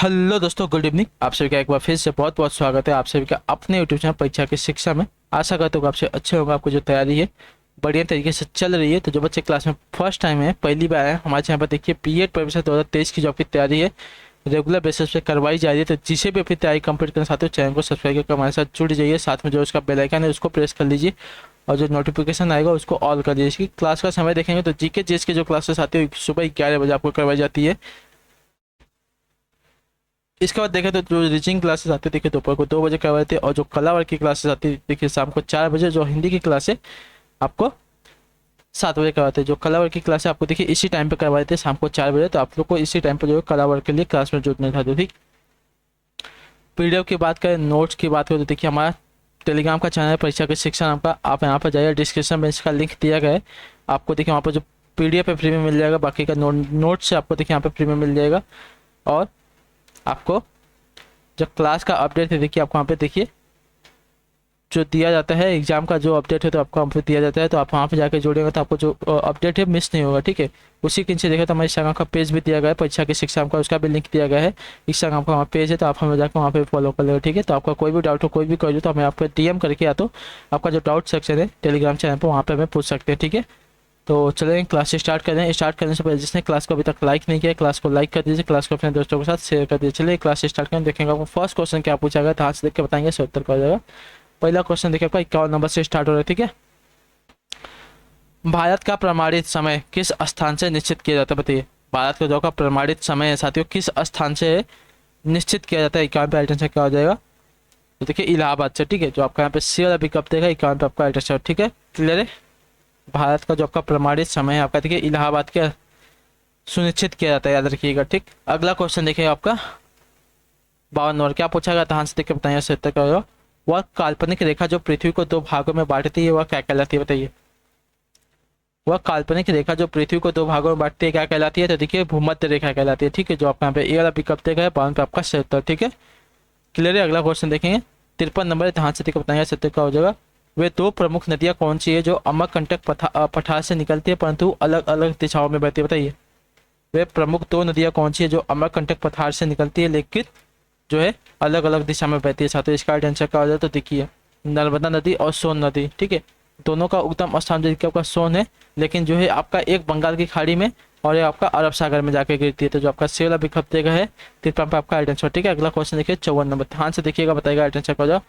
Hello दोस्तों, good evening. आप सभी का एक बार फिर से बहुत बहुत स्वागत है आप सभी का अपने यूट्यूब चैनल परीक्षा की शिक्षा में। आशा करता हूँ कि आपसे अच्छे होगा। आपको जो तैयारी है बढ़िया तरीके से चल रही है। तो जो बच्चे क्लास में फर्स्ट टाइम है, पहली बार है हमारे चैनल पर, देखिए बीएड प्रवेश 2023 की जो आपकी तैयारी है रेगुलर बेसिस पे करवाई जा रही है। तो जिसे भी अपनी तैयारी कंप्लीट करना चाहते हो चैनल को सब्सक्राइब करके हमारे साथ जुड़ जाइए। साथ में जो उसका बेल आइकन है उसको प्रेस कर लीजिए और जो नोटिफिकेशन आएगा उसको ऑल कर दीजिए। इसकी क्लास का समय देखेंगे तो जीके जीएस की जो क्लासेस आती है सुबह 11 बजे आपको करवाई जाती है। इसके बाद देखें तो जो रीजनिंग क्लासेस आती है देखिए दोपहर को 2 बजे करवाए थे, और जो कला वर्ग की क्लासेस आती है देखिए शाम को 4 बजे। जो हिंदी की क्लास है आपको 7 बजे करवाते हैं। जो कला वर्ग की क्लास है आपको देखिए इसी टाइम पे करवाए थे शाम को 4 बजे। तो आप लोग को इसी टाइम पे जो है कला वर्ग के लिए क्लास में जुड़ना था। तो ठीक, पीडीएफ की बात करें, नोट्स की बात करें तो देखिए हमारा टेलीग्राम का चैनल है परीक्षा की शिक्षा नाम का। आप यहाँ पर जाइए, डिस्क्रिप्शन में इसका लिंक दिया गया है। आपको देखिए वहाँ पर जो पीडीएफ है फ्री में मिल जाएगा, बाकी का नोट्स आपको देखिए यहाँ पे फ्री में मिल जाएगा। और आपको जो क्लास का अपडेट है देखिए आपको वहाँ पे देखिए जो दिया जाता है एग्जाम का जो अपडेट है तो आपको वहाँ पे दिया जाता है। तो आप वहाँ पे जाके जोड़ेंगे तो आपको जो अपडेट है मिस नहीं होगा। ठीक है, उसी के नीचे देखो तो हमारे इंस्टाग्राम का पेज भी दिया गया है परीक्षा की शिक्षा का, उसका भी लिंक दिया गया है। इंस्टाग्राम का वहाँ पेज है तो आप हमें जाकर वहाँ पे फॉलो कर लो। ठीक है, तो आपका कोई भी डाउट हो, कोई भी क्वेरी हो तो हमें आपको डीएम करके या तो आपका जो डाउट सेक्शन है टेलीग्राम चैनल पर वहाँ पर हमें पूछ सकते हैं। ठीक है, तो चलें क्लास स्टार्ट करें। स्टार्ट करने से पहले जिसने क्लास को अभी तक लाइक नहीं किया क्लास को लाइक कर दीजिए, क्लास को अपने दोस्तों के साथ शेयर कर दीजिए। चलिए क्लास स्टार्ट करें, देखेंगे आपको फर्स्ट क्वेश्चन क्या पूछा गया, ध्यान से देख के बताएंगे, से उत्तर कर जाएगा। पहला क्वेश्चन देखिए आपका 51 नंबर से स्टार्ट हो रहा है। ठीक है, भारत का प्रमाणित समय किस स्थान से निश्चित किया जाता है, बताइए। भारत का जो का प्रमाणित समय है साथियों किस स्थान से निश्चित किया जाता है। 51 पे आइटम क्या हो जाएगा, तो देखिए इलाहाबाद से। ठीक है, जो आपका यहाँ पे सी वाला विकल्प देगा 51 पे आपका आइटम। ठीक है, क्लियर है। भारत का जो आपका प्रमाणित समय है आपका देखिए इलाहाबाद के सुनिश्चित किया जाता है, याद रखिएगा। ठीक, अगला क्वेश्चन देखिए आपका 52 नंबर क्या पूछा गया, ध्यान से देख के बताइए इससे उत्तर क्या होगा। वह काल्पनिक रेखा जो पृथ्वी को 2 भागों में बांटती है वह क्या कहलाती है, बताइए। वह काल्पनिक रेखा जो पृथ्वी को 2 भागों में बांटती है क्या कहलाती है, तो देखिए भूमध्य रेखा कहलाती है। ठीक है, जो आपका यहाँ पे ए वाला विकल्प देगा है 52 पे आपका सही उत्तर। ठीक है, क्लियर है। अगला क्वेश्चन देखेंगे 53 नंबर, ध्यान से देख के बताइए सत्य क्या हो जाएगा। वे 2 प्रमुख नदियां कौन सी है जो अमरकंटक पठार से निकलती है परंतु अलग अलग दिशाओं में बहती है, बताइए। वे प्रमुख 2 नदियां कौन सी है जो अमरकंटक पठार से निकलती है लेकिन जो है अलग अलग दिशा में बहती है साथियों। इसका आंसर क्या हो जाए तो देखिए नर्मदा नदी और सोन नदी। ठीक है, दोनों का उगम स्थान जो देखिए आपका सोन है, लेकिन जो है आपका एक बंगाल की खाड़ी में और ये आपका अरब सागर में जाके गिरती है। तो जो आपका सी वाला विकल्प देगा है 53 पे आपका आंसर। ठीक है, अगला क्वेश्चन देखिए 54 नंबर, ध्यान से देखिएगा बताएगा आंसर क्या हो जाए।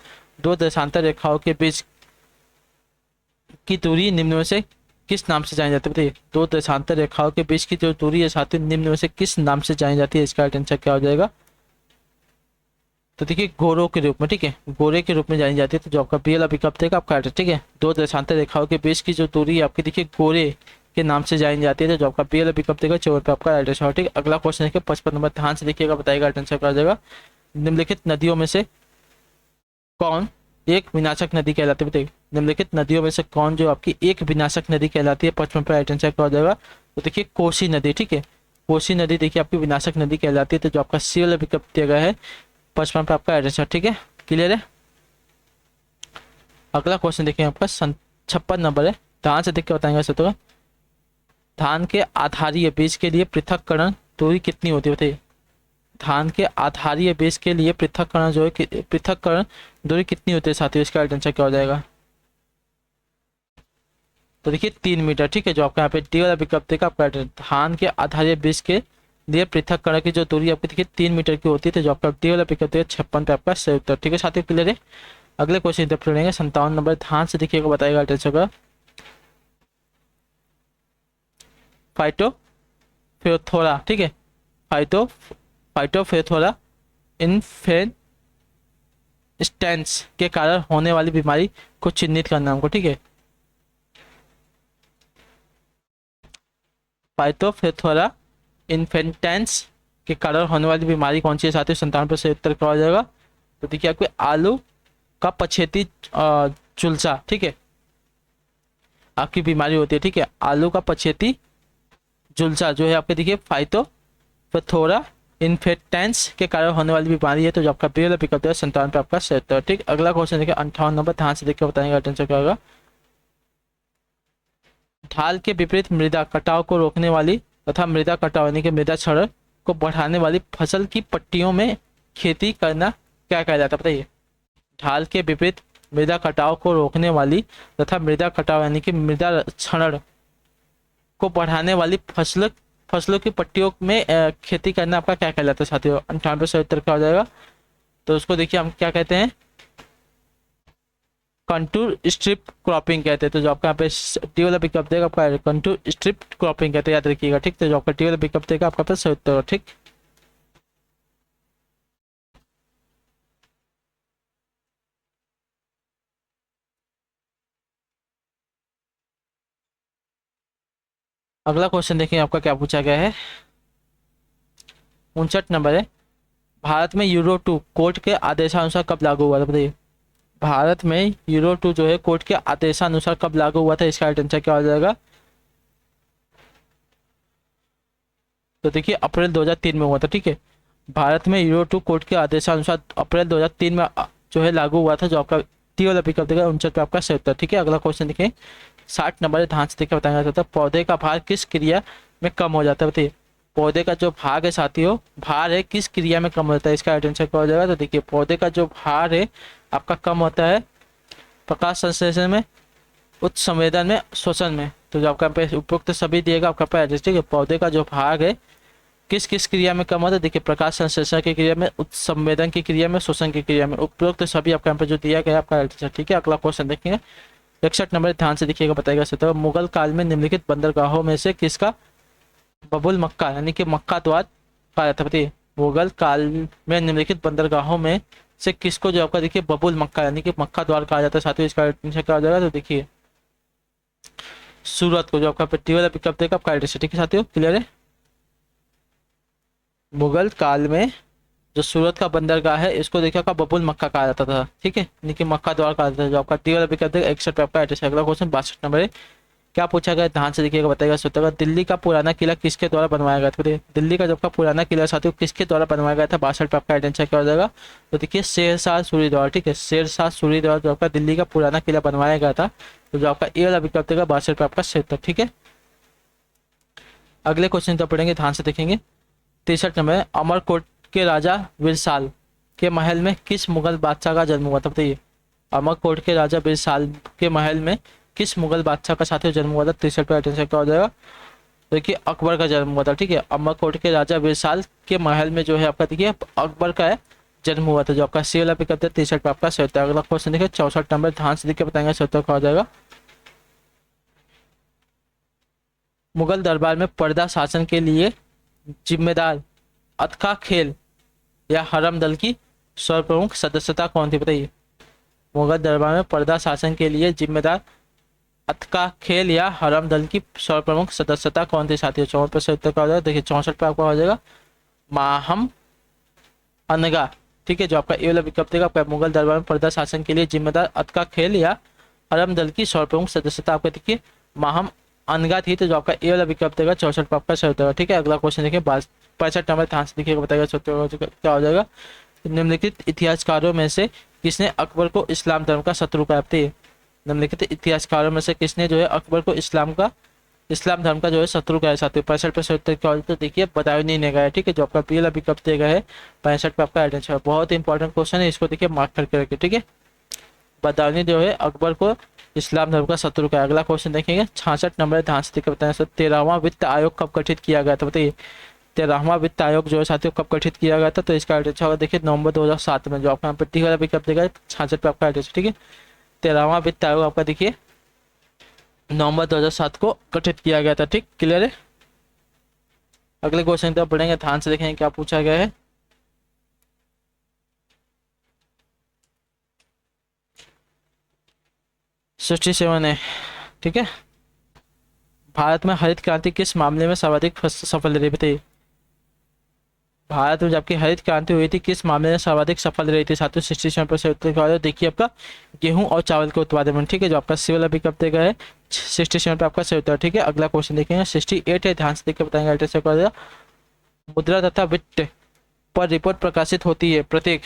2 देशांतर रेखाओं के बीच की दूरी निम्न में से किस नाम से जानी जाती है, बताइए। 2 देशांतर रेखाओं के बीच की जो दूरी है साथियों निम्न में से किस नाम से जानी जाती है, इसका आंसर क्या हो जाएगा, तो देखिए गोरों के रूप में। ठीक है, गोरे के रूप में जानी जाती है। तो जो आपका बी वाला विकल्प देगा आपका आंसर। ठीक है, 2 देशांतर रेखाओं के बीच की जो दूरी है आपकी देखिए गोरे के नाम से जानी जाती है। तो जो आपका बी वाला विकल्प देगा 54 पे आपका आंसर। ठीक है, अगला क्वेश्चन देखिए 55 नंबर, ध्यान से देखिएगा बताएगा आंसर क्या हो जाएगा। निम्नलिखित नदियों में से कौन एक विनाशक नदी कहलाती है, बताइए। निम्नलिखित नदियों में से कौन जो आपकी एक विनाशक नदी कहलाती है, 55 पे आंसर क्या हो जाएगा, तो देखिए कोसी नदी। ठीक है, कोसी नदी देखिए आपकी विनाशक नदी कहलाती है। तो जो आपका सी वाला विकल्प दिया गया है 55 पे आपका आंसर। ठीक है, क्लियर है। अगला क्वेश्चन देखिए आपका 56 नंबर है, ध्यान से देख के बताएंगे सर। तो धान के आधारीय बीज के लिए पृथक्करण दूरी कितनी होती है, बताइए। धान के आधारीय बीज के लिए पृथक्करण जो है पृथक्करण दूरी कितनी होती है साथियों, इसका आंसर क्या हो जाएगा, तो देखिए 3 मीटर। ठीक है, जो आपका यहाँ पे डी वाला विकल्प देगा आपका धान के आधारीय बीज के लिए पृथक्करण की जो दूरी आपकी देखिए 3 मीटर की होती है। तो जो आपका डी वाला विकल्प देगा 56 पे आपका सही उत्तर। ठीक है साथियों, क्लियर है। अगले क्वेश्चन इधर पढ़ेंगे 57 नंबर, ध्यान से देखिएगा बताएगा आंसर का। फाइटोफेथोरा। ठीक है, फाइटोफेथोरा इन्फेस्टेंस के कारण होने वाली बीमारी को चिन्हित करना हमको। ठीक है, फाइटोफेथोरा इन्फेस्टेंस के कारण होने वाली बीमारी कौन सी है साथियों, 57 पे से उत्तर क्या हो जाएगा, तो देखिए आपके आलू का पछेती झुलसा। ठीक है, आपकी बीमारी होती है। ठीक है, आलू का पछेती झुलसा जो है आपके देखिए फाइटोफेथोरा इन्फेक्टेंस के कारण होने वाली बीमारी है। तो जो आपका बी वाला विकल्प है 57 पे आपका सही उत्तर। ठीक, अगला क्वेश्चन देखिए 58 नंबर, ध्यान से देखिए बताएंगे आंसर क्या होगा। ढाल के विपरीत मृदा कटाव को रोकने वाली तथा मृदा कटाव यानी कि मृदा क्षरण को बढ़ाने वाली फसल की पट्टियों में खेती करना क्या कहा जाता है बताइए। ढाल के विपरीत मृदा कटाव को रोकने वाली तथा मृदा कटाव यानी कि मृदा क्षरण को बढ़ाने वाली फसलों की पट्टियों में खेती करना आपका क्या कहलाता है साथियों। 98 सही उत्तर क्या हो जाएगा। तो उसको देखिए हम क्या कहते हैं, कंटूर स्ट्रिप क्रॉपिंग कहते हैं। तो जो आपका यहाँ पे डी वाला विकल्प देगा आपका कंटूर स्ट्रिप क्रॉपिंग कहते हैं, याद रखिएगा ठीक। तो जो आपका डी वाला विकल्प देगा आपका पे सही उत्तर ठीक। अगला क्वेश्चन देखिए आपका क्या पूछा गया है। 59 नंबर है। भारत में यूरो 2 कोर्ट के आदेशानुसार कब लागू हुआ था बताइए। भारत में यूरो 2 जो है कोर्ट के आदेशानुसार कब लागू हुआ था, इसका राइट आंसर क्या हो जाएगा। तो देखिए अप्रैल 2003 में हुआ था ठीक है। भारत में यूरो 2 कोर्ट के आदेशानुसार अप्रैल 2003 में जो है लागू हुआ था। जो आपका टी वाला विकल्प देगा 59 पे आपका सही उत्तर ठीक है। अगला क्वेश्चन देखिए 60 नंबर ध्यान से देखिए बताया जाता है पौधे का भार किस क्रिया में कम हो जाता है बताइए। पौधे का जो भाग है साथियों, भार है किस क्रिया में कम होता है, इसका राइट आंसर क्या हो जाएगा। तो देखिए पौधे का जो भार है आपका कम होता है प्रकाश संश्लेषण में, उच्च संवेदन में, श्वसन में। तो जो आपका पे उपयुक्त सभी दिएगा आपका पे एड्रेस ठीक है। पौधे का जो भाग है किस किस क्रिया में कम होता है, देखिए प्रकाश संश्लेषण की क्रिया में, उच्च संवेदन की क्रिया में, श्वसन की क्रिया में। उपयुक्त सभी आपका यहाँ पे जो दिया गया आपका आंसर ठीक है। अगला क्वेश्चन देखेंगे 61 नंबर ध्यान से देखिएगा बताएगा सर। मुगल काल में निम्नलिखित बंदरगाहों में से किसका बबुल मक्का यानी कि मक्का द्वार कहा जाता है बताइए। मुगल काल में निम्नलिखित बंदरगाहों में से किसको जो आपका देखिए बबुल मक्का यानी कि मक्का द्वार कहा जाता है साथियों, इसका आंसर क्या हो जाएगा। तो देखिए सूरत को जो आपका पेटी वाला पिकअप देगा आपका एड्रेस ठीक है साथियों, क्लियर है। मुगल काल में जो सूरत का बंदरगाह है इसको देखिए आपका बबुल मक्का कहा जाता था ठीक है, यानी कि मक्का द्वार कहा जाता था। जो आपका टी वाला पिकअप देगा 61 पे आपका एड्रेस। अगला क्वेश्चन 62 नंबर है। क्या पूछा गया ध्यान से देखिएगा बताएगा सोचेगा दिल्ली का पुराना किला किसके द्वारा बनवाया गया था। दिल्ली का जो आपका पुराना किला साथियों किसके द्वारा बनवाया गया था। 62 पे आपका आंसर क्या हो जाएगा। तो देखिए शेरशाह सूरी द्वारा ठीक है। शेरशाह सूरी द्वारा जो आपका दिल्ली का पुराना किला बनवाया गया था। तो जो आपका ए वाला विकल्प देगा 62 पे आपका सही उत्तर ठीक है। अगले क्वेश्चन तो पढ़ेंगे ध्यान से देखेंगे 63 नंबर है। अमरकोट के राजा बिरसाल के महल में किस मुगल बादशाह का जन्म हुआ था बताइए। अमरकोट के राजा बिरसाल के महल में किस मुगल बादशाह का साथियों जन्म हुआ था। 63 पे आंसर क्या हो जाएगा। देखिए अकबर का जन्म हुआ था ठीक है। अमरकोट के राजा बिरसाल के महल में जो है आपका देखिए अकबर का जन्म हुआ था। जो आपका सी वाला पिकअप था 63 पे आपका सही उत्तर। अगला क्वेश्चन देखिए 64 नंबर ध्यान से देखिए बताएंगे सही उत्तर क्या हो जाएगा। मुगल दरबार में पर्दा शासन के लिए जिम्मेदार अतका खेल या हरम दल की सर्वप्रमुख सदस्यता कौन थी बताइए। मुगल दरबार में पर्दा शासन के लिए जिम्मेदार अतका खेल या हरम दल की सर्वप्रमुख सदस्यता कौन थी साथियों। 64 पे सही उत्तर क्या हो जाएगा। देखिए 64 पे आपका हो जाएगा माहम अनगा ठीक है। जो आपका ए वाला विकल्प देगा आपका मुगल दरबार में पर्दा शासन के लिए जिम्मेदार अतका खेल या हरम दल की सर्वप्रमुख सदस्यता आपका देखिए माहम अनगा थी। तो जो आपका ए वाला विकल्प देगा 64 पे आपका सही उत्तर ठीक है। अगला क्वेश्चन देखिए 65 नंबर ध्यान से देखिएगा बताएगा क्या हो जाएगा। निम्नलिखित इतिहासकारों में से किसने अकबर को इस्लाम धर्म का शत्रु कहा है। निम्नलिखित इतिहासकारों में से किसने जो है अकबर को इस्लाम धर्म का जो है शत्रु कहा है साथियों। 65 पे सही उत्तर क्या हो जाता है। देखिए बदायूनी ने गया ठीक है। जो आपका पी वाला विकल्प देगा है 65 पे आपका आंसर। बहुत ही इंपॉर्टेंट क्वेश्चन है, इसको देखिए मार्क करके रखिए ठीक है। बदायूनी जो है अकबर को इस्लाम धर्म का शत्रु का। अगला क्वेश्चन देखेंगे 66 नंबर ध्यान से देखकर बताएं सर। 13वां वित्त आयोग कब गठित किया गया था बताइए। 13वां वित्त आयोग जो है साथियों कब गठित किया गया था। तो इसका आंसर होगा देखिए नवंबर 2007 में। जो आपका यहाँ पे टी वाला विकल्प देगा 66 पे आपका आंसर ठीक है। 13वां वित्त आयोग आपका देखिए नवंबर 2007 को गठित किया गया था ठीक, क्लियर है। अगले क्वेश्चन तक पढ़ेंगे ध्यान से देखेंगे क्या पूछा गया है। सिक्सटी सेवन है ठीक है। भारत में हरित क्रांति किस मामले में सर्वाधिक सफल रही बताइए। भारत में जबकि हरित क्रांति हुई थी किस मामले में सर्वाधिक सफल रही थी साथियों। 67% उत्तर देखिए आपका गेहूं और चावल के उत्पादन में ठीक है। जो आपका सी वाला पिकअप देगा है 67 पे आपका सही उत्तर ठीक है। अगला क्वेश्चन देखेंगे 68 है ध्यान से देख के बताएंगे। मुद्रा तथा वित्त पर रिपोर्ट प्रकाशित होती है प्रत्येक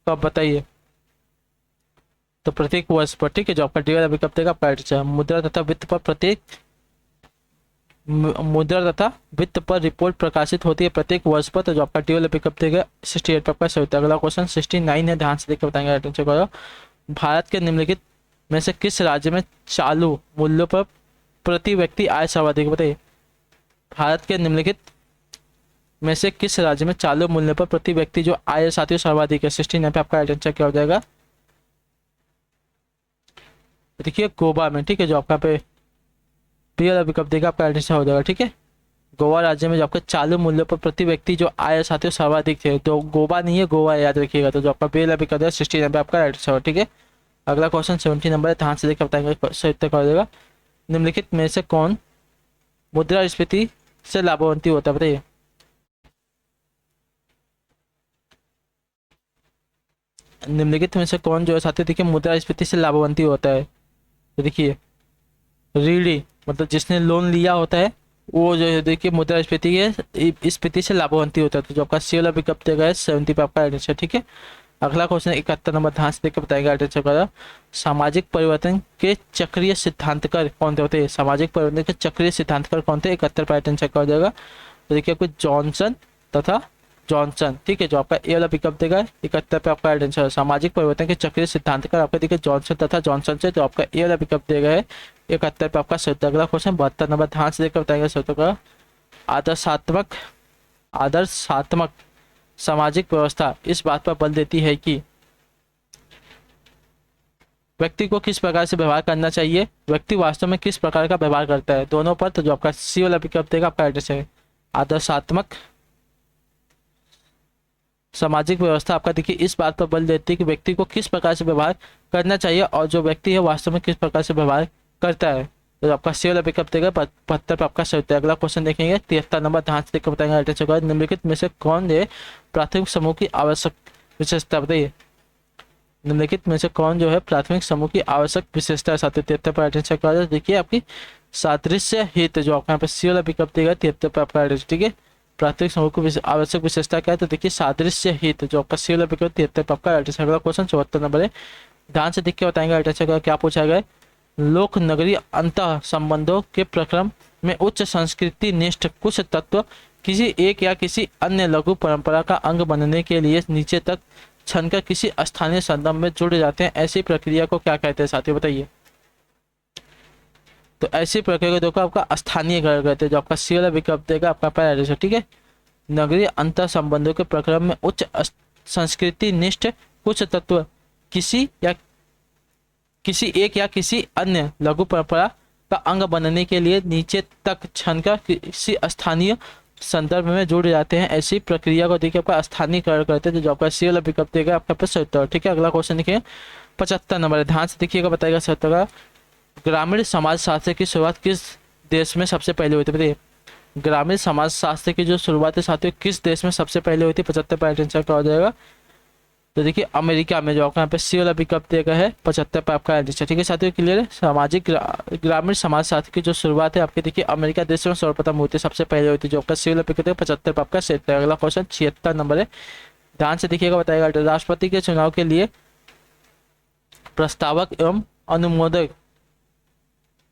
कब बताइए। तो प्रत्येक वर्ष पर ठीक है। जो आपका डी वाला विकल्प देगा आपका मुद्रा तथा वित्त पर प्रत्येक मुद्रा तथा वित्त पर रिपोर्ट प्रकाशित होती है प्रत्येक वर्ष पर, तो जो आपका डी वाला विकल्प देगा 68 पे आपका सही उत्तर। अगला क्वेश्चन 69 है, ध्यान से देखकर बताएंगे, अटेंशन करो। भारत के निम्नलिखित में से किस राज्य में चालू मूल्यों पर प्रति व्यक्ति आय सर्वाधिक, बताइए। भारत के निम्नलिखित में से किस राज्य में चालू मूल्य पर प्रति व्यक्ति जो आय साथियों सर्वाधिक है। 69 पे आपका आंसर क्या हो जाएगा, देखिए गोवा में, ठीक है। जो आपका पे बी वाला विकल्प देगा आपका आंसर हो जाएगा, ठीक है। गोवा राज्य में जो आपका चालू मूल्य पर प्रति व्यक्ति जो आय साथियों सर्वाधिक थे, तो गोवा नहीं है, गोवा है, याद रखिएगा। तो जो आपका बी वाला विकल्प है 69 पे आपका आंसर हो, ठीक है। अगला क्वेश्चन 70 नंबर है, ध्यान से देखकर बताएंगे, सही उत्तर क्या हो जाएगा। निम्नलिखित में से कौन मुद्रास्फीति से लाभान्वित होता है, बताइए। निम्नलिखित में से कौन जो है साथियों देखिए मुद्रास्फीति से लाभान्वित होता है, तो देखिए ऋणी, मतलब जिसने लोन लिया होता है वो जो है देखिए मुद्रास्फीति के स्फीति से लाभान्वित होता है। तो जो आपका सी वाला विकल्प देगा है 70 पे आपका आंसर, ठीक है। अगला क्वेश्चन 71 नंबर, ध्यान से देखकर बताएगा आंसर का। सामाजिक परिवर्तन के चक्रीय सिद्धांतकार कौन थे, होते हैं। सामाजिक परिवर्तन के चक्रीय सिद्धांतकार कौन थे, 71 पे आंसर का हो जाएगा। तो देखिए आपको जॉनसन तथा जॉनसन, ठीक है। जो आपका ए वाला विकल्प देगा 71 पे आपका आंसर। सामाजिक परिवर्तन के चक्रीय सिद्धांतकार आपका देखिए जॉनसन तथा जॉनसन से, तो आपका ए वाला विकल्प देगा है 71 पे आपका सही। अगला क्वेश्चन 72 नंबर, ध्यान से देखकर बताएंगे सही का। आदर्शात्मक सामाजिक व्यवस्था इस बात पर बल देती है कि व्यक्ति को किस प्रकार से व्यवहार करना चाहिए, व्यक्ति वास्तव में किस प्रकार का व्यवहार करता है, दोनों पर। तो जो आपका सी वाला विकल्प देगा आपका आंसर है। आदर्शात्मक सामाजिक व्यवस्था आपका देखिए इस बात पर बल देती है कि व्यक्ति को किस प्रकार से व्यवहार करना चाहिए और जो व्यक्ति है वास्तव में किस प्रकार से व्यवहार करता है। तो आपका सी वाला विकल्प देगा 72 पे आपका सही उत्तर। अगला क्वेश्चन देखेंगे 73 नंबर, ध्यान से देखकर बताएंगे। निम्नलिखित में से कौन है प्राथमिक समूह की आवश्यक विशेषता, बताइए। निम्नलिखित में से कौन जो है प्राथमिक समूह की आवश्यक विशेषता है, 73 पर आंसर क्या, देखिए आपकी सादृश्य हित, जो आपका यहाँ पे सी वाला विकल्प देगा 73 पे आपका आंसर, ठीक है। प्राथमिक समूह की आवश्यक विशेषता क्या है, तो देखिए सादृश्य हित, जो आपका सी वाला विकल्प 73 पे आपका आंसर। अगला क्वेश्चन 74 नंबर है, ध्यान से देख के बताएंगे आंसर क्या पूछा गया है। लोक नगरीय अंतः संबंधों के प्रक्रम में उच्च संस्कृति निष्ठ कुछ तत्व किसी एक या किसी अन्य लघु परंपरा का अंग बनने के लिए नीचे तक छनकर किसी स्थानीय संदर्भ में जुड़ जाते हैं, ऐसी प्रक्रिया को क्या कहते हैं साथियों, बताइए। तो ऐसी प्रक्रिया को देखो आपका स्थानीय कहते हैं, जो आपका सी वाला विकल्प देगा आपका पहला आंसर, ठीक है। नगरीय अंतर संबंधों के प्रक्रम में उच्च संस्कृति निष्ठ कुछ तत्व किसी एक या किसी अन्य लघु परंपरा का अंग बनने के लिए नीचे तक छनकर किसी स्थानीय संदर्भ में जुड़ जाते हैं, ऐसी प्रक्रिया को देखिए आपका स्थानीयकरण करते हैं, जो आपका सी वाला विकल्प देगा आपका पे सही उत्तर, ठीक है। अगला क्वेश्चन देखिए 75 नंबर, ध्यान से देखिएगा, बताएगा सही उत्तर का। ग्रामीण समाज शास्त्र की शुरुआत किस देश में सबसे पहले हुई थी, बताइए। ग्रामीण समाज शास्त्र की जो शुरुआत है साथियों किस देश में सबसे पहले हुई थी, 75 पे आंसर क्या हो जाएगा। तो देखिए अमेरिका में, जो आपका यहाँ पे सी वाला विकल्प देगा है 75 पे आपका आंसर, ठीक है साथियों, क्लियर है। सामाजिक ग्रामीण समाज शास्त्र की जो शुरुआत है आपके देखिए अमेरिका देश में सर्वप्रथम हुई थी, सबसे पहले हुई थी, जो आपका सी वाला विकल्प है 75 पे आपका सही। अगला क्वेश्चन 76 नंबर है, ध्यान से देखिएगा, बताएगा। राष्ट्रपति के चुनाव के लिए प्रस्तावक एवं अनुमोदक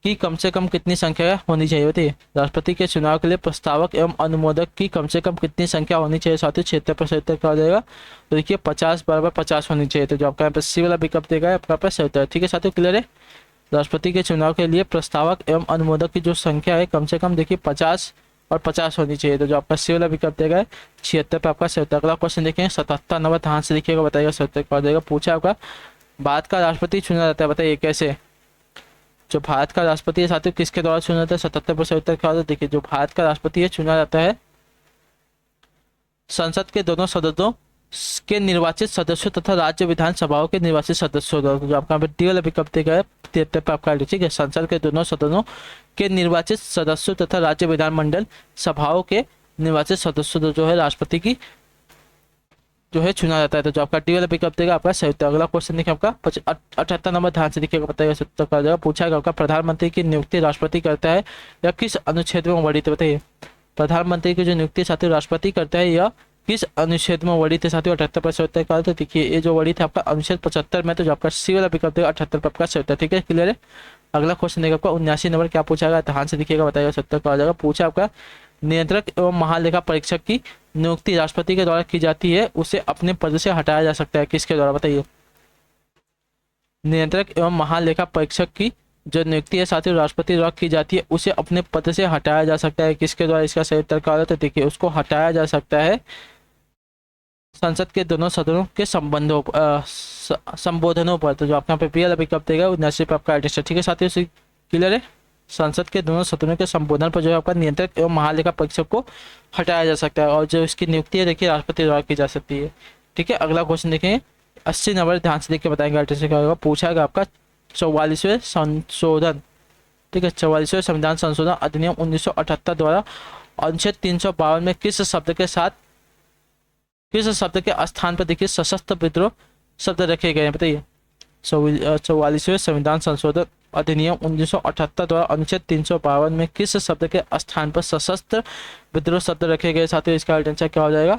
की कम से कम कितनी संख्या होनी चाहिए, बताइए। राष्ट्रपति के चुनाव के लिए प्रस्तावक एवं अनुमोदक की कम से कम कितनी संख्या होनी चाहिए साथियों, 76% का हो जाएगा। तो देखिए 50 बराबर 50 होनी चाहिए, तो जो आपका यहाँ पे सी वाला विकल्प देगा आपका पे सही उत्तर, ठीक है साथियों, क्लियर है। राष्ट्रपति के चुनाव के लिए प्रस्तावक एवं अनुमोदक की जो संख्या है कम से कम देखिए 50 और 50 होनी चाहिए, तो जो आपका सी वाला विकल्प देगा है 76 पे आपका सही उत्तर। अगला क्वेश्चन देखेंगे 77 नंबर, ध्यान से देखिएगा, बताइएगा सही उत्तर क्या हो जाएगा। पूछा आपका भारत का राष्ट्रपति चुना जाता है, बताइए कैसे। जो भारत का राष्ट्रपति है साथियों किसके द्वारा चुना जाता है, 77% उत्तर क्या होता है। देखिए जो भारत का राष्ट्रपति है चुना जाता है संसद के दोनों सदनों के निर्वाचित सदस्यों तथा राज्य विधानसभाओं के निर्वाचित सदस्यों द्वारा, जो आपका डी वाला विकल्प देगा है 73 पे आपका, ठीक है। संसद के दोनों सदनों के निर्वाचित सदस्यों तथा राज्य विधानमंडल सभाओं के निर्वाचित सदस्यों जो है राष्ट्रपति की जो है चुना जाता है, तो जो आपका डी वाला विकल्प देगा आपका सही उत्तर। अगला क्वेश्चन देखिए आपका 78 नंबर, ध्यान से देखिएगा, बताइएगा सही उत्तर क्या हो जाएगा। पूछा गया आपका प्रधानमंत्री की नियुक्ति राष्ट्रपति करता है या किस अनुच्छेद में वर्णित, बताइए। प्रधानमंत्री की जो नियुक्ति साथियों राष्ट्रपति करता है या किस अनुच्छेद में वर्णित है साथियों, 78% उत्तर का। तो देखिए ये जो वर्णित है आपका अनुच्छेद 75 में, तो जो आपका सी वाला विकल्प देगा 78 पे आपका सही उत्तर, ठीक है, क्लियर है। अगला क्वेश्चन देखिए आपका 79 नंबर, क्या पूछा गया, ध्यान से देखिएगा, बताइएगा सत्तर का हो जाएगा। पूछा आपका नियंत्रक एवं महालेखा परीक्षक की नियुक्ति राष्ट्रपति के द्वारा की जाती है, उसे अपने पद से हटाया जा सकता है, किसके द्वारा, बताइए। नियंत्रक एवं महालेखा परीक्षक की जो नियुक्ति है साथियों राष्ट्रपति द्वारा की जाती है, उसे अपने पद से हटाया जा सकता है, किसके द्वारा। इसका सही उत्तर क्या होगा, तो देखिए उसको हटाया जा सकता है संसद के दोनों सदनों के संबोधनों पर। तो जो आपका यहाँ पे पीएल विकल्प देगा 79 पे आपका एड्रेस है, ठीक है साथियों, क्लियर है। संसद के दोनों सदनों के संबोधन पर जो है आपका नियंत्रक एवं महालेखा परीक्षक को हटाया जा सकता है, और जो इसकी नियुक्ति है देखिए राष्ट्रपति द्वारा की जा सकती है, ठीक है। अगला क्वेश्चन देखेंगे 80 नंबर, ध्यान से देख के बताएंगे एड्रेस क्या होगा। पूछा गया आपका 44वें संशोधन, ठीक है, 44वें संविधान संशोधन अधिनियम 1978 द्वारा अनुच्छेद 352 में किस शब्द के स्थान पर देखिए सशस्त्र विद्रोह शब्द रखे गए हैं, बताइए। 44वें संविधान संशोधन अधिनियम 1978 द्वारा अनुच्छेद 352 में किस शब्द के स्थान पर सशस्त्र विद्रोह शब्द रखे गए साथियों, इसका आंसर क्या हो जाएगा।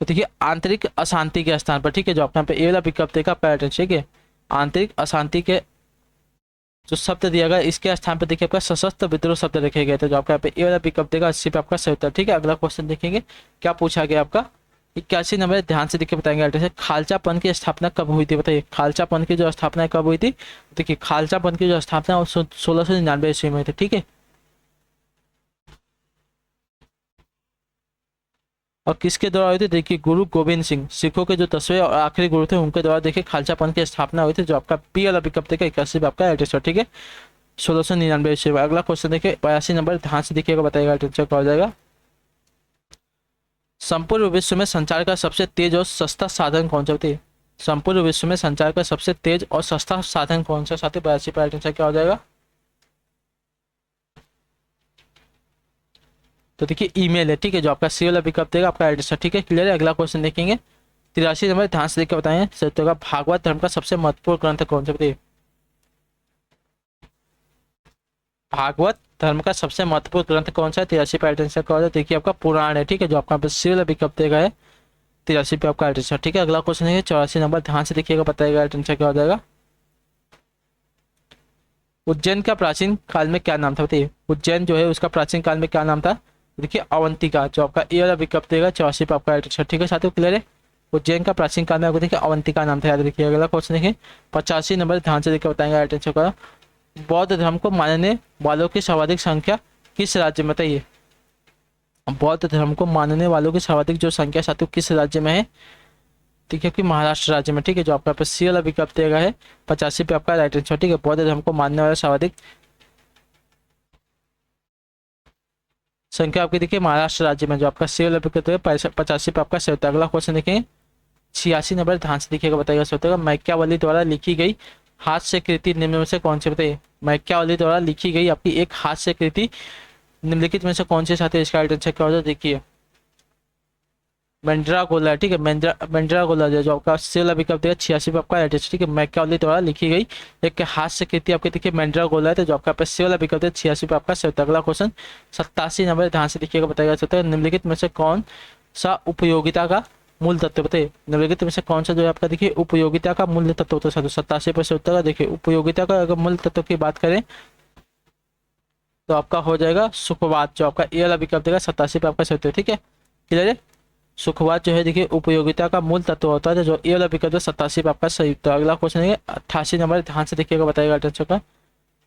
तो देखिए आंतरिक अशांति के स्थान पर, ठीक है, जो आपने यहाँ पे ए वाला विकल्प देखा पैटर्न, ठीक है, आंतरिक अशांति के जो शब्द दिया गया इसके स्थान पर देखिए आपका सशस्त्र विद्रोह शब्द रखे गए थे, जो आपका यहाँ पे ए वाला विकल्प देगा 80 पे आपका सही उत्तर, ठीक है। अगला क्वेश्चन देखेंगे क्या पूछा गया आपका 81 नंबर, ध्यान से देखिए बताएंगे एड्रेस। खालसापन की स्थापना कब हुई थी, बताइए। खालसापन की जो स्थापना कब हुई थी, देखिए खालसापन की जो स्थापना 1699 ईस्वी में थी, ठीक है। और किसके द्वारा हुई थी, देखिए गुरु गोविंद सिंह, सिखों के जो 10वें और आखिरी गुरु थे उनके द्वारा देखिए खालसापन की स्थापना हुई थी, जो आपका पी वाला विकल्प देगा 81 आपका एड्रेस, ठीक है, 1699 ईस्वी। अगला क्वेश्चन देखिए 82 नंबर, ध्यान से देखिएगा, बताएगा एड्रेस क्या हो जाएगा। संपूर्ण विश्व में संचार का सबसे तेज और सस्ता साधन कौन सा, बताइए। संपूर्ण विश्व में संचार का सबसे तेज और सस्ता साधन कौन सा साथी, 82 पर आंसर क्या हो जाएगा। तो देखिए ईमेल है, ठीक है, जो आपका सी वाला विकल्प देगा आपका एड्रेस, ठीक है, क्लियर है। अगला क्वेश्चन देखेंगे 83 नंबर, ध्यान से देख के बताएंगे सत्य का भागवत धर्म का सबसे महत्वपूर्ण ग्रंथ कौन सा, बताइए। भागवत धर्म का सबसे महत्वपूर्ण ग्रंथ कौन सा है, 83 पे आंसर क्या हो जाएगा, देखिए आपका पुराण है, ठीक है, जो आपका सी वाला विकल्प देगा है 83 पे आपका आंसर, ठीक है। अगला क्वेश्चन है 84 नंबर, ध्यान से देखिएगा, बताएगा आंसर क्या हो जाएगा। उज्जैन का प्राचीन काल में क्या नाम था, बताइए। उज्जैन जो है उसका प्राचीन काल में क्या नाम था, देखिए अवंतिका, जो आपका ए वाला विकल्प देगा 84 पे आपका आंसर, ठीक है साथियों, क्लियर है। उज्जैन का प्राचीन काल में आपको देखिए अवंतिका नाम था, याद रखिए। अगला क्वेश्चन देखिए 85 नंबर, ध्यान से देखकर बताएंगे आंसर का। बौद्ध धर्म को मानने वालों की सर्वाधिक संख्या किस राज्य में, बताइए। बौद्ध धर्म को मानने वालों की सर्वाधिक जो संख्या साथियों किस राज्य में है, ठीक है कि महाराष्ट्र राज्य में, ठीक है, जो आपका सी वाला विकल्प देगा है 85 पे आपका राइट आंसर, ठीक है। बौद्ध धर्म को मानने वाला सर्वाधिक संख्या आपकी देखिए महाराष्ट्र राज्य में, जो आपका सी वाला विकल्प है 85 पे आपका सही होता है। अगला क्वेश्चन देखें 86 नंबर, ध्यान से देखिएगा, बताइएगा सही होता है। मैकियावली द्वारा लिखी गई हाथ से कृति निम्न में से कौन सी, बताइए। मैकियावली द्वारा लिखी गई आपकी एक हाथ से कृति निम्नलिखित में से कौन से साथी, इसका आंसर क्या हो जाए, देखिए मैंड्रागोला, ठीक है, मैंड्रागोला जो आपका सी वाला विकल्प देगा 86 पे आपका एड्रेस, ठीक है। मैकियावली द्वारा लिखी गई एक हाथ से कृति आपके देखिए मैंड्रागोला है, तो जो आपका सी वाला विकल्प है 86 पे आपका सही होता है। अगला क्वेश्चन 87 नंबर, ध्यान से देखिएगा, बताया जाता है निम्नलिखित में से कौन सा उपयोगिता का मूल तत्व, बताइए। निम्नलिखित में से कौन सा जो है आपका देखिए उपयोगिता का मूल तत्व होता है, 87 पर से उत्तर का देखिए उपयोगिता का अगर मूल तत्व की बात करें तो आपका हो जाएगा सुखवाद, जो आपका ए वाला विकल्प देगा 87 पे आपका सही होता है, ठीक है, क्लियर है। सुखवाद जो है देखिए उपयोगिता का मूल तत्व होता है, जो ए वाला विकल्प है 87 पे आपका सही उत्तर। अगला क्वेश्चन है 88 नंबर, ध्यान से देखिएगा, बताइएगा आंसर का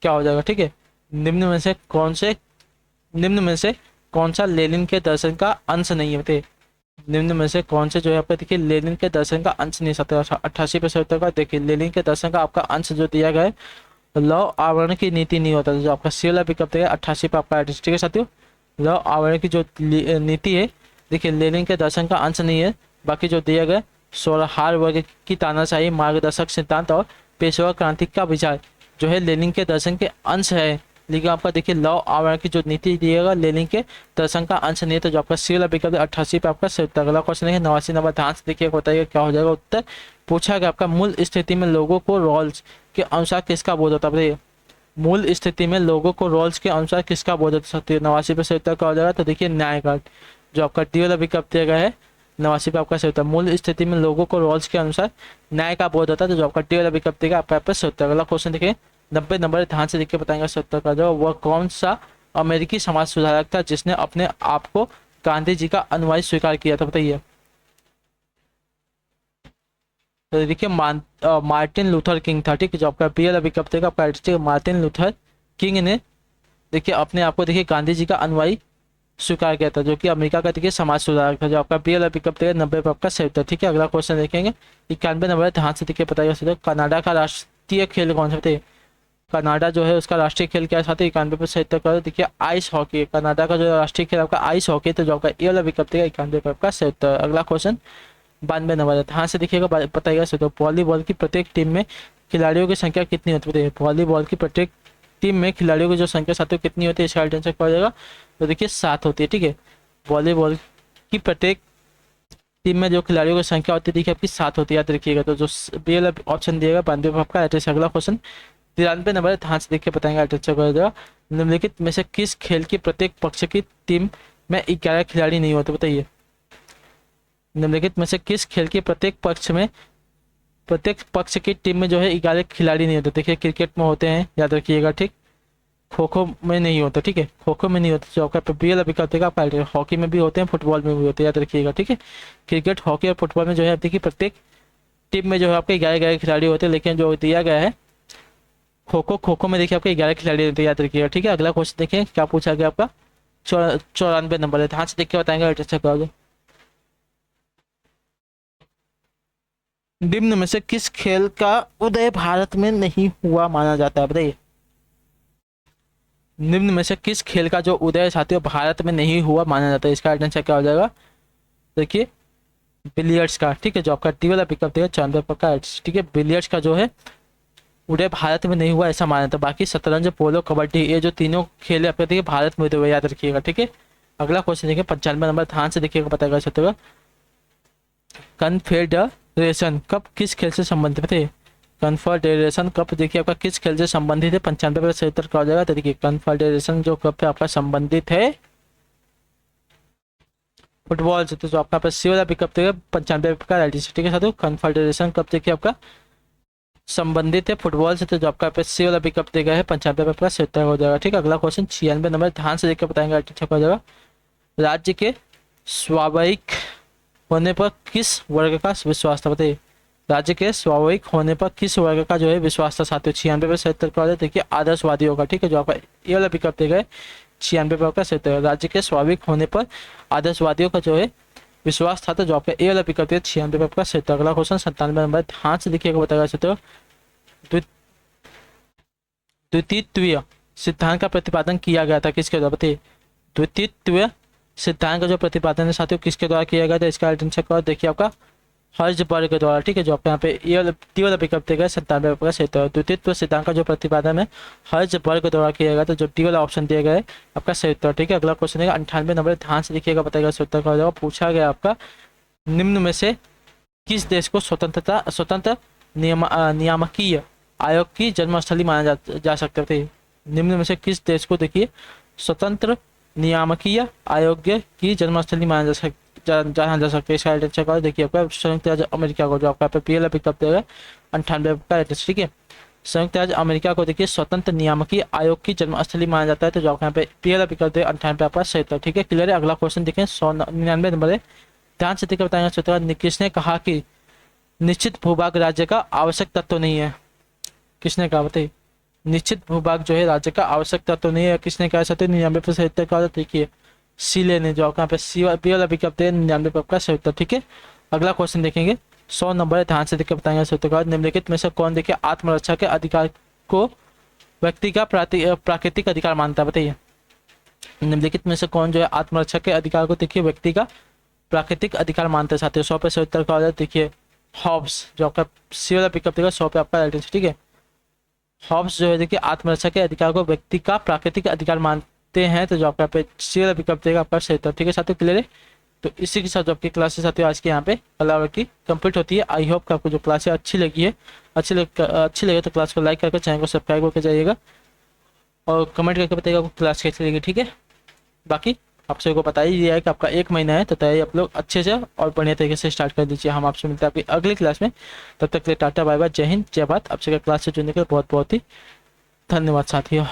क्या हो जाएगा, ठीक है। निम्न में से कौन सा लेनिन के दर्शन का अंश नहीं है, बताइए। निम्न में से कौन से जो है आपका देखिए लेनिन के दर्शन का अंश नहीं सकता, 88 पे सही उत्तर का देखिए लेनिन के दर्शन का आपका अंश जो दिया गया है लव आवरण की नीति नहीं होता, जो आपका सी वाला विकल्प देगा 88 पे आपका एड्रेस, ठीक है साथियों। लव आवरण की जो नीति है देखिए लेनिन के दर्शन का अंश नहीं है, बाकी जो दिया गया स्वहार वर्ग की तानाशाही मार्गदर्शक सिद्धांत और पेशवा क्रांति का विचार जो है लेनिन के दर्शन के अंश है, लेकिन आपका देखिए लव आवरण की जो नीति दिएगा लेनिन के दर्शन का अंश नहीं है, तो जो आपका सी वाला विकल्प 88 पे आपका सही उत्तर। अगला क्वेश्चन है 89 नंबर, ध्यान से देखिए, बताइए क्या हो जाएगा उत्तर। पूछा गया आपका मूल स्थिति में लोगों को रोल्स के अनुसार किसका बोध होता है, बताइए। मूल स्थिति में लोगों को रोल्स के अनुसार किसका बोध होता है, 89 पे सही उत्तर क्या हो जाएगा, तो देखिए न्यायगढ़, जो आपका डी वाला विकल्प दिया गया है 89 पे आपका सही उत्तर। मूल स्थिति में लोगों को रोल्स के अनुसार न्याय का बोध होता है, तो जो आपका डी वाला विकल्प देगा आपका यहाँ पे सही उत्तर। अगला क्वेश्चन देखिए 90 नंबर, ध्यान से देखिए बताएंगे सही उत्तर का जो वह कौन सा अमेरिकी समाज सुधारक था जिसने अपने आप को गांधी जी का अनुयायी स्वीकार किया था, बताइए। तो देखिए मार्टिन लूथर किंग था, ठीक है, जो आपका बी वाला विकल्प देगा आपका मार्टिन लूथर किंग ने देखिए अपने आप को देखिए गांधी जी का अनुयायी स्वीकार किया था, जो कि अमेरिका का देखिए समाज सुधारक था, जो आपका बी वाला विकल्प देगा 90 पे आपका सही उत्तर, ठीक है। अगला क्वेश्चन देखेंगे 91 नंबर, ध्यान से देखिए बताइएगा सही। कनाडा का राष्ट्रीय खेल कौन सा, बताइए। कनाडा जो है उसका राष्ट्रीय खेल क्या है साथी, 91 पे सही उत्तर करो। देखिए आइस हॉकी, कनाडा का जो राष्ट्रीय खेल आपका आइस हॉकी, तो जो आपका ए वाला विकल्प देगा 91 पे आपका सही उत्तर। अगला क्वेश्चन 92 नंबर, ध्यान से देखिएगा बताइएगा सही। तो वॉलीबॉल की प्रत्येक टीम में खिलाड़ियों की संख्या कितनी होती है, वॉलीबॉल की प्रत्येक टीम में खिलाड़ियों की जो संख्या साथियों कितनी होती है, इसका आंसर क्या हो जाएगा, तो देखिए 7 होती है, ठीक है। वॉलीबॉल की प्रत्येक टीम में जो खिलाड़ियों की संख्या होती है देखिए आपकी 7 होती है, याद रखिएगा। तो जो बी वाला ऑप्शन दिएगा 92 पे आपका एड्रेस। अगला क्वेश्चन 93 नंबर, ध्यान से देखिए बताएंगे एड्रेस क्या हो जाएगा। निम्नलिखित में से किस खेल की प्रत्येक पक्ष की टीम में 11 खिलाड़ी नहीं होते, बताइए। निम्नलिखित में से किस खेल के प्रत्येक पक्ष की टीम में जो है 11 खिलाड़ी नहीं होते, देखिए क्रिकेट में होते हैं, याद रखिएगा, ठीक। खो खो में नहीं होता, ठीक है, खो खो में नहीं होता, जो आपका बी वाला विकल्प देगा आपका। हॉकी में भी होते हैं, फुटबॉल में भी होते हैं, याद रखिएगा, ठीक है। क्रिकेट, हॉकी और फुटबॉल में जो है देखिए प्रत्येक टीम में जो है आपके 11 खिलाड़ी होते हैं, लेकिन जो दिया गया है खो खो में देखिए आपके 11 खिलाड़ी होते हैं, याद रखिएगा, ठीक है। अगला क्वेश्चन देखिए क्या पूछा गया आपका 94 नंबर है, ध्यान से देखिए बताएंगे अच्छा क्या। निम्न में से किस खेल का उदय भारत में नहीं हुआ माना जाता है, बताइए। निम्न में से किस खेल का जो उदय साथियों भारत में नहीं हुआ माना जाता है, इसका आंसर क्या हो जाएगा, देखिए बिलियर्ड्स का, ठीक है, जो आपका टी वाला पिकअप देगा 94 का, ठीक है। बिलियर्ड्स का जो है उदय भारत में नहीं हुआ ऐसा माना जाता है। बाकी शतरंज, पोलो, कबड्डी, ये जो तीनों खेल आपके देखिए भारत में हुए, याद रखिएगा, ठीक है। अगला क्वेश्चन देखिए 95 नंबर, ध्यान से देखिएगा पता कर सकते हो। कन्फेडरेशन कप किस खेल से संबंधित थे, कन्फेडरेशन कप देखिए आपका किस खेल से संबंधित है, 95 पे सही उत्तर क्या हो जाएगा, तो देखिए कन्फेडरेशन जो कप है आपका संबंधित है फुटबॉल से, तो जो आपका सी वाला पिकअप देगा 95 का राइट, ठीक है साथियों। कन्फेडरेशन कप देखिए आपका संबंधित है फुटबॉल से, तो जो आपका सी वाला पिकअप देगा है 95 पे सही उत्तर हो जाएगा, ठीक है। अगला क्वेश्चन 96 नंबर, ध्यान से देखकर बताएंगे अच्छा हो जाएगा। राज्य के स्वाभाविक होने पर किस वर्ग का विश्वास था, बताइए। राज्य के स्वाभाविक होने पर किस वर्ग का जो है विश्वास था साथियों, 96 पे सही उत्तर क्या हो जाएगा, देखिए आदर्शवादी होगा, ठीक है, जो आपका ये वाला पिकअप देगा है 96 पे आपका सही उत्तर। राज्य के स्वाभाविक होने पर आदर्शवादियों का जो है विश्वास था, तो जो आपका ए वाला पिकअप है 96 पे आपका सही उत्तर। अगला क्वेश्चन 97 नंबर, ध्यान से देखिएगा बताएगा सकते हो। द्वितीय सिद्धांत का प्रतिपादन किया गया था किसके द्वारा, बताइए। द्वितीय सिद्धांत का जो प्रतिपादन है साथियों किसके द्वारा किया गया था, इसका आंसर देखिए आपका हर्ज़बर्ग के द्वारा, ठीक है, जो आपके यहाँ पे ये टी वाला पिकअप देगा 97 का सही उत्तर। द्वितीय सिद्धांत का जो प्रतिपादन है हर्ज़बर्ग के द्वारा किया गया था, जो टी वाला ऑप्शन दिया गया है आपका सही उत्तर, ठीक है। अगला क्वेश्चन है 98 नंबर, ध्यान से देखिएगा बताएगा सही उत्तर का जाएगा। पूछा गया आपका निम्न में से किस देश को स्वतंत्र नियामकीय आयोग की जन्मस्थली माना जा सकते थे। निम्न में से किस देश को देखिए स्वतंत्र नियामकीय आयोग की जन्मस्थली माना जाना जा सकता है, इसका आंसर का देखिए आपका संयुक्त राज्य अमेरिका को, जो आपका पीएल पिकअप देगा 98 का एड्रेस, ठीक है। संयुक्त राज्य अमेरिका को देखिए स्वतंत्र नियामकीय आयोग की जन्मस्थली माना जाता है, तो जो आपका यहाँ पे पीएल पिकअप देगा 98 आपका सही उत्तर, ठीक है, क्लियर है। अगला क्वेश्चन देखें 199 नंबर है, ध्यान से देखकर बताएंगे किसने कहा कि निश्चित भूभाग राज्य का आवश्यक तत्व नहीं है, किसने कहा बताइए। निश्चित भूभाग जो है राज्य का आवश्यक तत्व नहीं है, किसने कहा सकते 99 पे सही उत्तर का देखिए सीले ने, जो आपका सी वाला पिकअप दे 99 पे आपका सही उत्तर, ठीक है। अगला क्वेश्चन देखेंगे 100 नंबर है, ध्यान से देखकर बताएंगे सही उत्तर। निम्नलिखित में से कौन देखिए आत्मरक्षा के अधिकार को व्यक्ति का प्राकृतिक अधिकार मानता है, बताइए। निम्नलिखित में से कौन जो है आत्मरक्षा के अधिकार को देखिए व्यक्ति का प्राकृतिक अधिकार मानते हैं साथियों, 100 पे सही उत्तर का हो जाए देखिए हॉब्स, जो आपका सी वाला पिकअप देगा 100 पे आपका राइट, ठीक है। हॉब्स जो है देखिए आत्मरक्षा के अधिकार को व्यक्ति का प्राकृतिक अधिकार मानते हैं, तो जो आपका पे सी वाला पिकअप देगा आपका सही उत्तर, ठीक है साथियों, क्लियर है। तो इसी के साथ जो आपकी क्लासेस साथियों आज के यहाँ पे कला की कंप्लीट होती है। आई होप कि आपको जो क्लासेस अच्छी लगी है, अच्छी लगे तो क्लास को लाइक करके चैनल को सब्सक्राइब करके जाइएगा और कमेंट करके बताइएगा आपको क्लास कैसी लगी, ठीक है। बाकी आप सभी को बता ही दिया है कि आपका 1 महीना है, तो तैयारी आप लोग अच्छे से और बढ़िया तरीके से स्टार्ट कर दीजिए। हम आपसे मिलते हैं आपकी अगली क्लास में। तब तक के लिए टाटा बाय बाय, जय हिंद जय भारत। आप सभी का क्लास से जुड़ने के लिए बहुत बहुत ही धन्यवाद साथियों।